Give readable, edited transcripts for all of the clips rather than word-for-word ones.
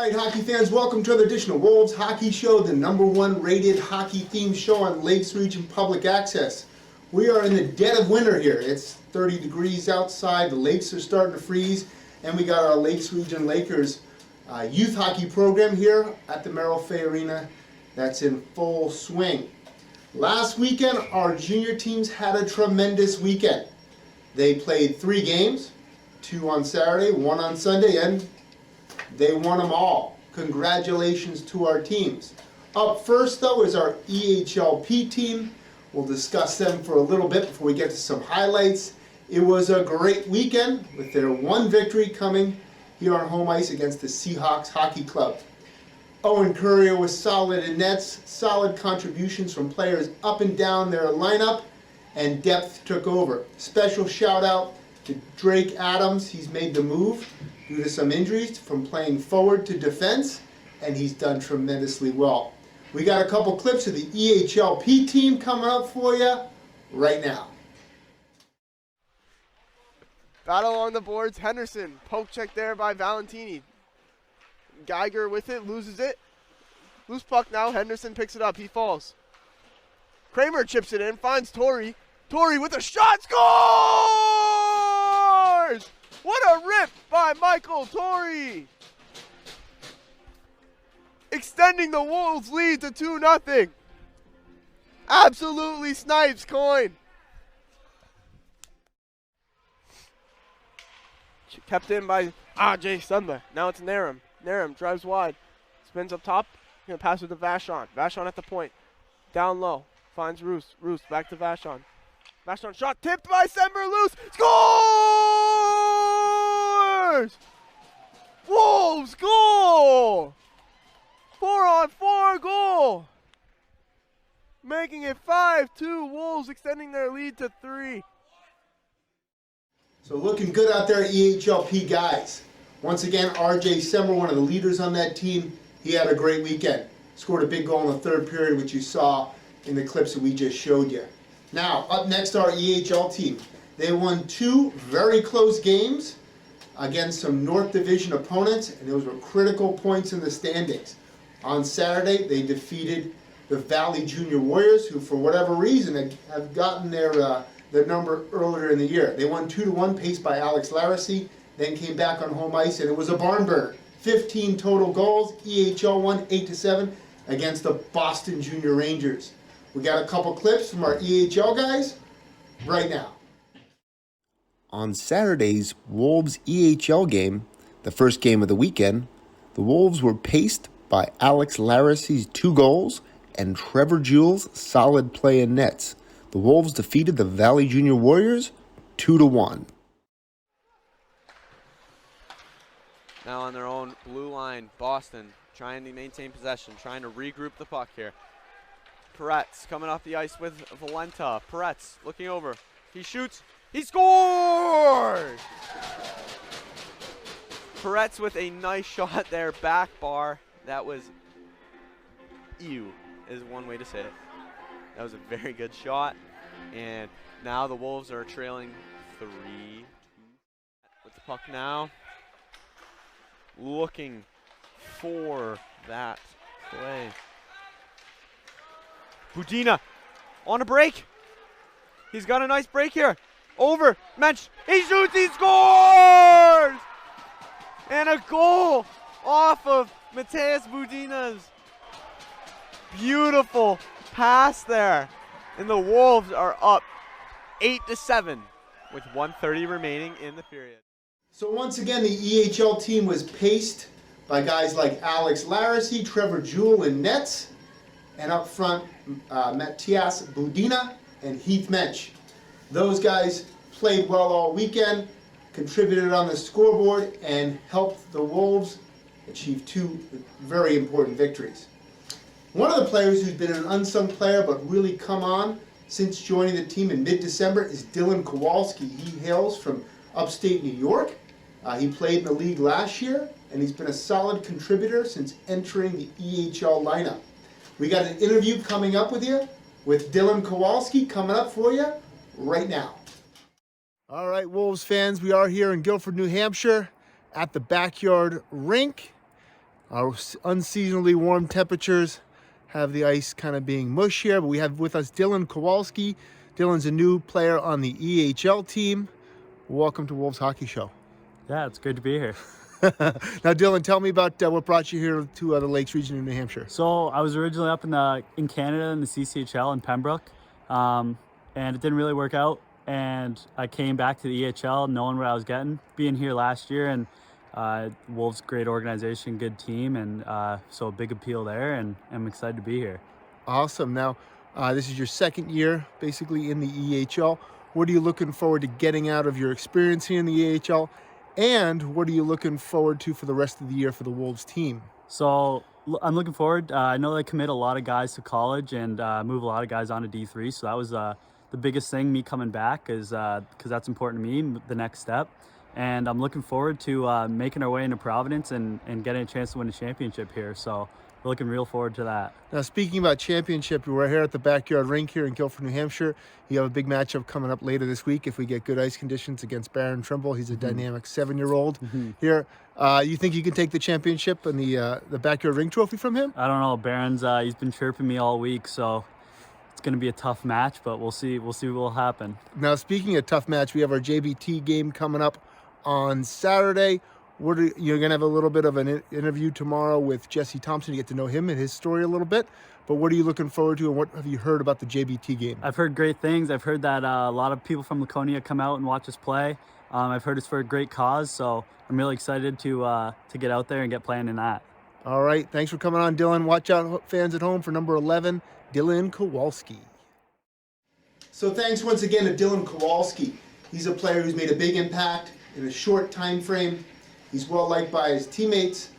right, hockey fans, welcome to another edition of Wolves Hockey Show, the #1 rated hockey-themed show on Lakes Region Public Access. We are in the dead of winter here. It's 30 degrees outside, the lakes are starting to freeze, and we got our Lakes Region Lakers youth hockey program here at the Merrill Fay Arena that's in full swing. Last weekend, our junior teams had a tremendous weekend. They played 3 games, 2 on Saturday, 1 on Sunday, and they won them all. Congratulations to our teams. Up first, though, is our EHLP team. We'll discuss them for a little bit before we get to some highlights. It was a great weekend with their 1 victory coming here on home ice against the Seahawks Hockey Club. Owen Courier was solid in nets, solid contributions from players up and down their lineup, and depth took over. Special shout out to Drake Adams. He's made the move due to some injuries from playing forward to defense, and he's done tremendously well. We got a couple clips of the EHLP team coming up for you right now. Battle on the boards, Henderson, poke check there by Valentini. Geiger with it, loses it. Loose puck now, Henderson picks it up, he falls. Kramer chips it in, finds Torrey. Torrey with a shot, scores! What a rip by Michael Torrey! Extending the Wolves' lead to 2-0. Absolutely snipes coin. Kept in by Jay Sundler. Now it's Narum. Narum drives wide. Spins up top. Gonna pass it to Vachon. Vachon at the point. Down low. Finds Roos. Roos back to Vachon. Vachon shot tipped by Sember loose. Scores! Wolves goal! 4-on-4 goal! Making it 5-2. Wolves extending their lead to 3. So looking good out there, EHLP guys. Once again, RJ Sember, one of the leaders on that team, he had a great weekend. Scored a big goal in the 3rd period, which you saw in the clips that we just showed you. Now, up next, our EHL team. They won 2 very close games against some North Division opponents, and those were critical points in the standings. On Saturday, they defeated the Valley Junior Warriors, who for whatever reason have gotten their number earlier in the year. They won 2-1, paced by Alex Laracy, then came back on home ice, and it was a barn burner. 15 total goals. EHL won 8-7 against the Boston Junior Rangers. We got a couple clips from our EHL guys right now. On Saturday's Wolves EHL game, the first game of the weekend, the Wolves were paced by Alex Laracy's 2 goals and Trevor Jewell's solid play in nets. The Wolves defeated the Valley Junior Warriors 2-1. Now on their own blue line, Boston trying to maintain possession, trying to regroup the puck here. Peretz coming off the ice with Valenta. Peretz looking over. He shoots. He scores! Peretz with a nice shot there, back bar. That was ew, is one way to say it. That was a very good shot. And now the Wolves are trailing 3-2. With the puck now. Looking for that play. Budina on a break. He's got a nice break here. Over, Mensch, he shoots, he scores! And a goal off of Mateus Budina's beautiful pass there. And the Wolves are up 8-7 with 1:30 remaining in the period. So once again, the EHL team was paced by guys like Alex Laracy, Trevor Jewell in nets, and up front, Mateus Budina and Heath Mensch. Those guys played well all weekend, contributed on the scoreboard, and helped the Wolves achieve 2 very important victories. One of the players who's been an unsung player but really come on since joining the team in mid-December is Dylan Kowalsky. He hails from upstate New York. He played in the league last year, and he's been a solid contributor since entering the EHL lineup. We got an interview coming up with you with Dylan Kowalsky coming up for you right now. All right, Wolves fans, we are here in Guilford, New Hampshire at the Backyard Rink. Our unseasonably warm temperatures have the ice kind of being mush here, but we have with us Dylan Kowalsky. Dylan's a new player on the EHL team. Welcome to Wolves Hockey Show. Yeah, it's great to be here. Now, Dylan, tell me about what brought you here to the Lakes region in New Hampshire. So I was originally up in Canada in the CCHL in Pembroke, and it didn't really work out. And I came back to the EHL knowing what I was getting, being here last year, and Wolves, great organization, good team, and so a big appeal there, and I'm excited to be here. Awesome. Now, this is your second year basically in the EHL. What are you looking forward to getting out of your experience here in the EHL? And what are you looking forward to for the rest of the year for the Wolves team? So I'm looking forward. I know they commit a lot of guys to college and move a lot of guys on to D3. So that was the biggest thing, me coming back, is because that's important to me, the next step. And I'm looking forward to making our way into Providence and getting a chance to win a championship here. So we're looking real forward to that. Now, speaking about championship, we're here at the Backyard Rink here in Guilford, New Hampshire. You have a big matchup coming up later this week if we get good ice conditions against Baron Trimble. He's a dynamic 7-year-old here. You think you can take the championship and the Backyard Rink trophy from him? I don't know. Baron's he's been chirping me all week, so it's going to be a tough match, but we'll see. We'll see what will happen. Now, speaking of tough match, we have our JBT game coming up on Saturday. You're going to have a little bit of an interview tomorrow with Jesse Thompson to get to know him and his story a little bit. But what are you looking forward to, and what have you heard about the JBT game? I've heard great things. I've heard that a lot of people from Laconia come out and watch us play. I've heard it's for a great cause, so I'm really excited to get out there and get playing in that. All right. Thanks for coming on, Dylan. Watch out, fans at home, for number 11, Dylan Kowalsky. So thanks once again to Dylan Kowalsky. He's a player who's made a big impact in a short time frame. He's well liked by his teammates.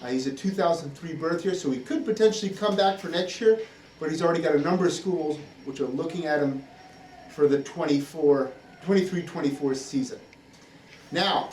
He's a 2003 birth year, so he could potentially come back for next year, but he's already got a number of schools which are looking at him for the 23-24 season. Now,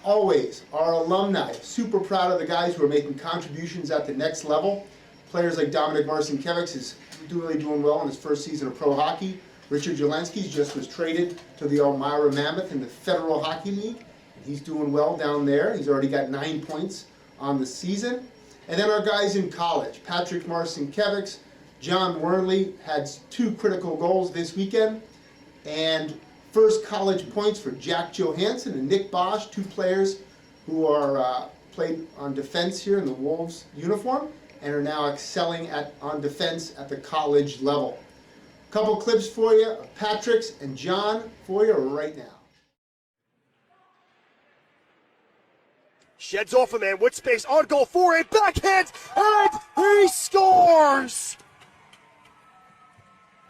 always, our alumni, super proud of the guys who are making contributions at the next level. Players like Dominic Marcinkiewicz is really doing well in his first season of pro hockey. Richard Jelensky just was traded to the Elmira Mammoth in the Federal Hockey League. He's doing well down there. He's already got 9 points on the season. And then our guys in college, Patrick Marcinkiewicz, John Wernley had 2 critical goals this weekend. And first college points for Jack Johansson and Nick Bosch, 2 players who are played on defense here in the Wolves uniform and are now excelling on defense at the college level. A couple clips for you of Patrick's and John for you right now. Sheds off a man with space on goal for it, backhands, and he scores!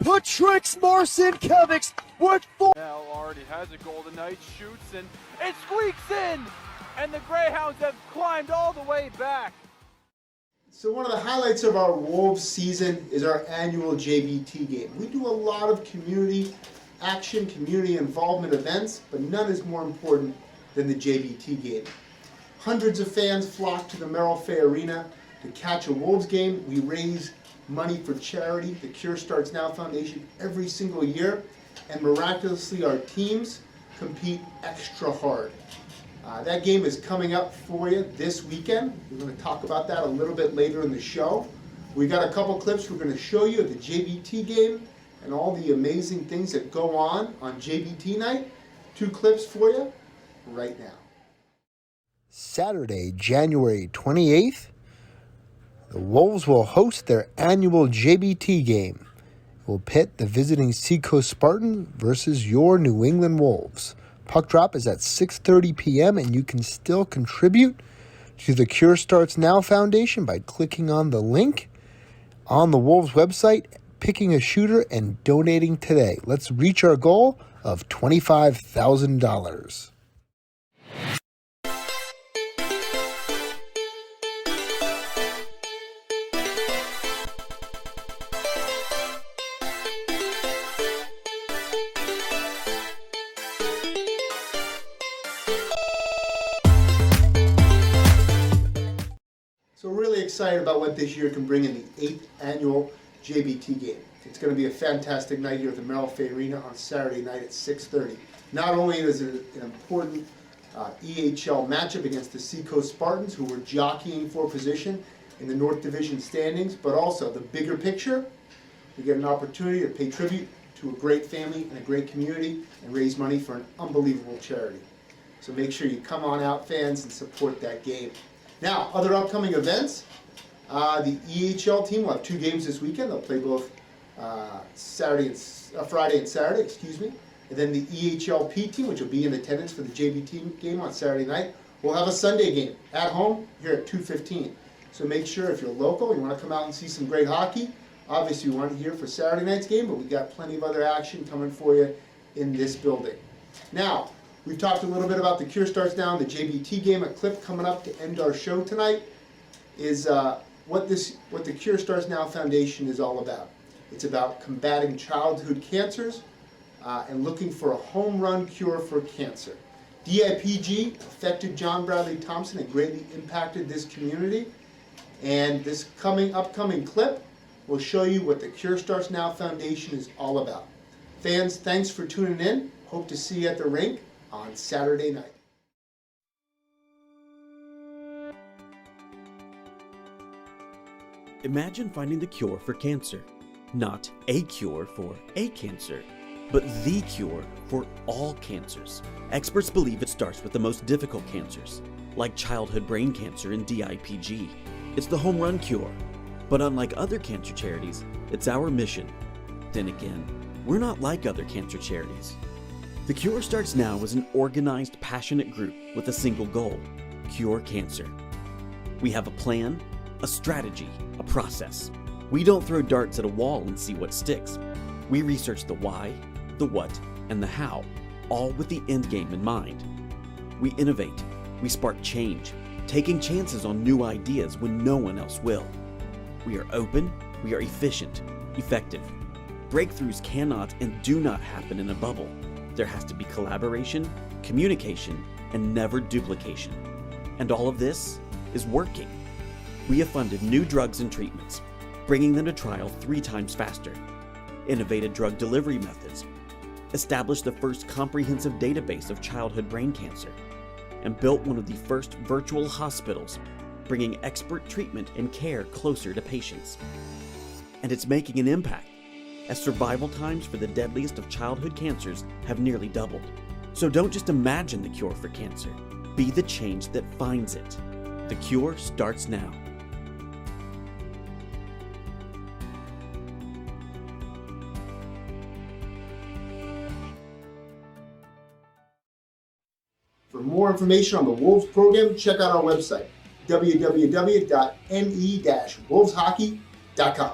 Patrick Marcinkiewicz with 4. Now already has a goal tonight, shoots, and it squeaks in! And the Greyhounds have climbed all the way back. So one of the highlights of our Wolves season is our annual JBT game. We do a lot of community action, community involvement events, but none is more important than the JBT game. Hundreds of fans flock to the Merrill Fay Arena to catch a Wolves game. We raise money for charity, the Cure Starts Now Foundation, every single year, and miraculously our teams compete extra hard. That game is coming up for you this weekend. We're going to talk about that a little bit later in the show. We got a couple clips we're going to show you of the JBT game and all the amazing things that go on JBT night. 2 clips for you right now. Saturday, January 28th, the Wolves will host their annual JBT game. It will pit the visiting Seacoast Spartans versus your New England Wolves. Puck drop is at 6:30 p.m. and you can still contribute to the Cure Starts Now Foundation by clicking on the link on the Wolves website, picking a shooter, and donating today. Let's reach our goal of $25,000. So really excited about what this year can bring in the 8th annual JBT game. It's going to be a fantastic night here at the Merrill Fay Arena on Saturday night at 6:30. Not only is it an important EHL matchup against the Seacoast Spartans, who were jockeying for position in the North Division standings, but also the bigger picture. We get an opportunity to pay tribute to a great family and a great community and raise money for an unbelievable charity. So make sure you come on out, fans, and support that game. Now, other upcoming events. The EHL team will have 2 games this weekend. They'll play both Friday and Saturday, excuse me. And then the EHLP team, which will be in attendance for the JV game on Saturday night, will have a Sunday game at home here at 2:15. So make sure if you're local, you want to come out and see some great hockey. Obviously, we want to hear for Saturday night's game, but we got plenty of other action coming for you in this building. Now, we've talked a little bit about the Cure Starts Now, the JVT game. A clip coming up to end our show tonight is what the Cure Starts Now Foundation is all about. It's about combating childhood cancers and looking for a home run cure for cancer. DIPG affected John Bradley Thompson and greatly impacted this community. And this upcoming clip will show you what the Cure Starts Now Foundation is all about. Fans, thanks for tuning in. Hope to see you at the rink on Saturday night. Imagine finding the cure for cancer. Not a cure for a cancer, but the cure for all cancers. Experts believe it starts with the most difficult cancers, like childhood brain cancer and DIPG. It's the home run cure. But unlike other cancer charities, it's our mission. Then again, we're not like other cancer charities. The Cure Starts Now is an organized, passionate group with a single goal: cure cancer. We have a plan, a strategy, a process. We don't throw darts at a wall and see what sticks. We research the why, the what, and the how, all with the end game in mind. We innovate, we spark change, taking chances on new ideas when no one else will. We are open, we are efficient, effective. Breakthroughs cannot and do not happen in a bubble. There has to be collaboration, communication, and never duplication. And all of this is working. We have funded new drugs and treatments, bringing them to trial 3 times faster, innovated drug delivery methods, established the first comprehensive database of childhood brain cancer, and built one of the first virtual hospitals, bringing expert treatment and care closer to patients. And it's making an impact, as survival times for the deadliest of childhood cancers have nearly doubled. So don't just imagine the cure for cancer. Be the change that finds it. The Cure Starts Now. For more information on the Wolves program, check out our website, www.ne-wolveshockey.com.